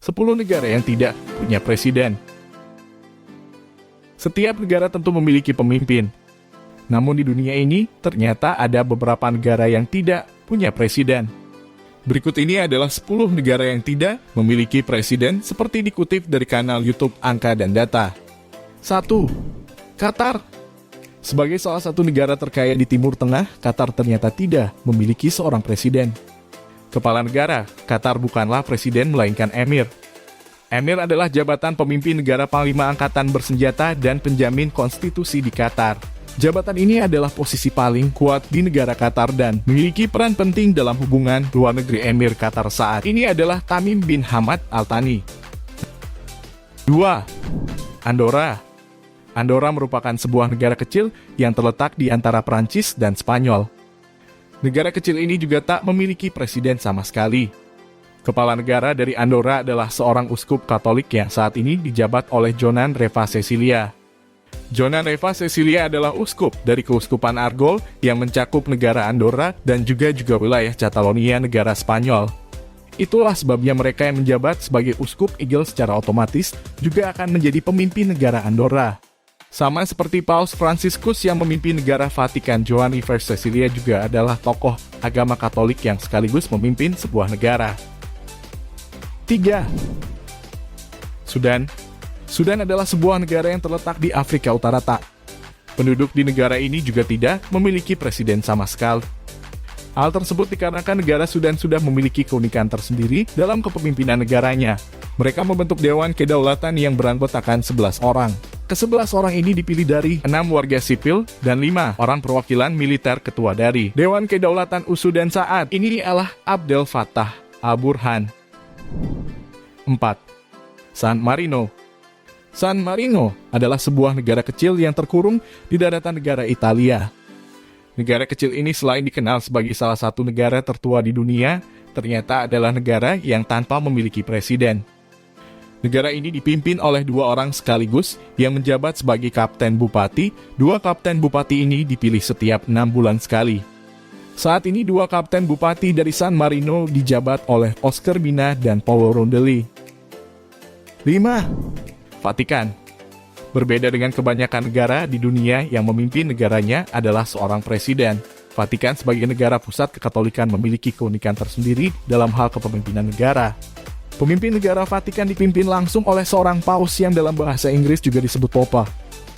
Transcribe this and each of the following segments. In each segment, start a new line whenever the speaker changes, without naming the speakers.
10 negara yang tidak punya presiden. Setiap negara tentu memiliki pemimpin. Namun di dunia ini, ternyata ada beberapa negara yang tidak punya presiden. Berikut ini adalah 10 negara yang tidak memiliki presiden seperti dikutip dari kanal YouTube Angka dan Data. 1. Qatar. Sebagai salah satu negara terkaya di Timur Tengah, Qatar ternyata tidak memiliki seorang presiden. Kepala negara, Qatar bukanlah presiden melainkan emir. Emir adalah jabatan pemimpin negara panglima angkatan bersenjata dan penjamin konstitusi di Qatar. Jabatan ini adalah posisi paling kuat di negara Qatar dan memiliki peran penting dalam hubungan luar negeri Emir Qatar saat ini adalah Tamim bin Hamad Al Thani. 2. Andorra. Andorra merupakan sebuah negara kecil yang terletak di antara Prancis dan Spanyol. Negara kecil ini juga tak memiliki presiden sama sekali. Kepala negara dari Andorra adalah seorang uskup Katolik yang saat ini dijabat oleh Jonan Reva Cecilia. Jonan Reva Cecilia adalah uskup dari Keuskupan Argol yang mencakup negara Andorra dan juga wilayah Catalonia negara Spanyol. Itulah sebabnya mereka yang menjabat sebagai uskup Igel secara otomatis juga akan menjadi pemimpin negara Andorra. Sama seperti Paus Fransiskus yang memimpin negara Vatikan, Joan Reva Cecilia juga adalah tokoh agama Katolik yang sekaligus memimpin sebuah negara. 3. Sudan. Sudan adalah sebuah negara yang terletak di Afrika Utara. Penduduk di negara ini juga tidak memiliki presiden sama sekali. Hal tersebut dikarenakan negara Sudan sudah memiliki keunikan tersendiri dalam kepemimpinan negaranya. Mereka membentuk Dewan Kedaulatan yang beranggotakan 11 orang. Ke-11 orang ini dipilih dari 6 warga sipil dan 5 orang perwakilan militer ketua dari Dewan Kedaulatan Sudan saat ini ialah Abdel Fattah al-Burhan. 4. San Marino. San Marino adalah sebuah negara kecil yang terkurung di daratan negara Italia. Negara kecil ini selain dikenal sebagai salah satu negara tertua di dunia, ternyata adalah negara yang tanpa memiliki presiden. Negara ini dipimpin oleh 2 orang sekaligus yang menjabat sebagai kapten bupati. 2 kapten bupati ini dipilih setiap 6 bulan sekali. Saat ini 2 kapten bupati dari San Marino dijabat oleh Oscar Mina dan Paolo Rondelli. 5. Vatikan. Berbeda dengan kebanyakan negara di dunia yang memimpin negaranya adalah seorang presiden. Vatikan sebagai negara pusat kekatolikan memiliki keunikan tersendiri dalam hal kepemimpinan negara. Pemimpin negara Vatikan dipimpin langsung oleh seorang paus yang dalam bahasa Inggris juga disebut Papa.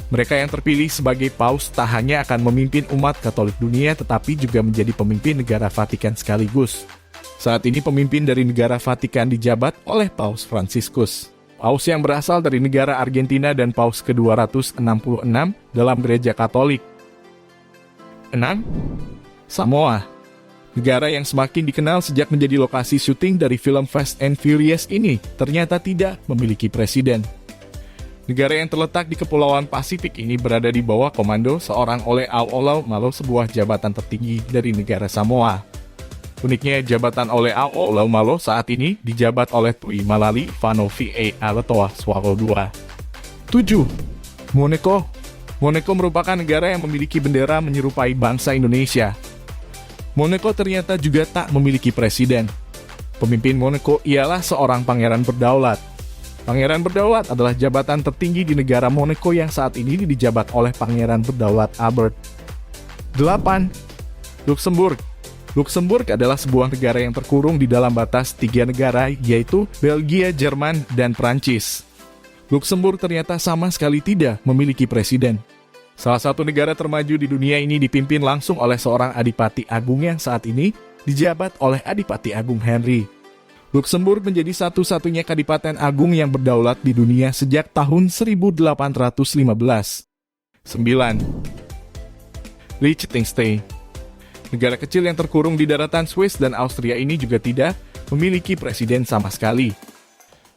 Mereka yang terpilih sebagai paus tak hanya akan memimpin umat Katolik dunia tetapi juga menjadi pemimpin negara Vatikan sekaligus. Saat ini pemimpin dari negara Vatikan dijabat oleh Paus Fransiskus. Paus yang berasal dari negara Argentina dan Paus ke-266 dalam gereja Katolik. 6. Samoa. Negara yang semakin dikenal sejak menjadi lokasi syuting dari film Fast and Furious ini ternyata tidak memiliki presiden. Negara yang terletak di Kepulauan Pasifik ini berada di bawah komando seorang oleh Au'olau sebuah jabatan tertinggi dari negara Samoa. Uniknya jabatan oleh Au'olau saat ini dijabat oleh Tui Malali Vanovi Aletoa Swaro II. 7. Monaco. Monaco merupakan negara yang memiliki bendera menyerupai bangsa Indonesia. Monaco ternyata juga tak memiliki presiden. Pemimpin Monaco ialah seorang pangeran berdaulat. Pangeran berdaulat adalah jabatan tertinggi di negara Monaco yang saat ini dijabat oleh Pangeran Berdaulat Albert. 8. Luxembourg. Luxembourg adalah sebuah negara yang terkurung di dalam batas 3 negara yaitu Belgia, Jerman, dan Prancis. Luxembourg ternyata sama sekali tidak memiliki presiden. Salah satu negara termaju di dunia ini dipimpin langsung oleh seorang Adipati Agung yang saat ini dijabat oleh Adipati Agung Henry. Luxembourg menjadi satu-satunya kadipaten agung yang berdaulat di dunia sejak tahun 1815. 9. Liechtenstein. Negara kecil yang terkurung di daratan Swiss dan Austria ini juga tidak memiliki presiden sama sekali.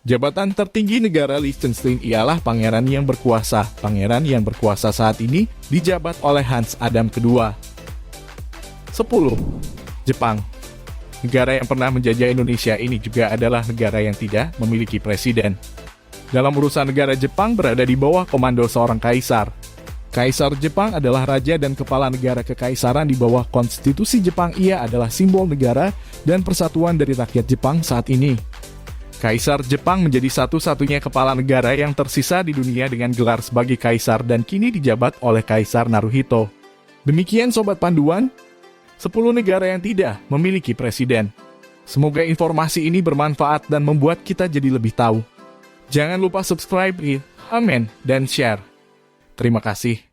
Jabatan tertinggi negara Liechtenstein ialah pangeran yang berkuasa. Pangeran yang berkuasa saat ini dijabat oleh Hans Adam II. 10. Jepang. Negara yang pernah menjajah Indonesia ini juga adalah negara yang tidak memiliki presiden. Dalam urusan negara, Jepang berada di bawah komando seorang kaisar. Kaisar Jepang adalah raja dan kepala negara kekaisaran di bawah konstitusi Jepang. Ia adalah simbol negara dan persatuan dari rakyat Jepang saat ini. Kaisar Jepang menjadi satu-satunya kepala negara yang tersisa di dunia dengan gelar sebagai kaisar dan kini dijabat oleh Kaisar Naruhito. Demikian Sobat Panduan, 10 negara yang tidak memiliki presiden. Semoga informasi ini bermanfaat dan membuat kita jadi lebih tahu. Jangan lupa subscribe, comment, dan share. Terima kasih.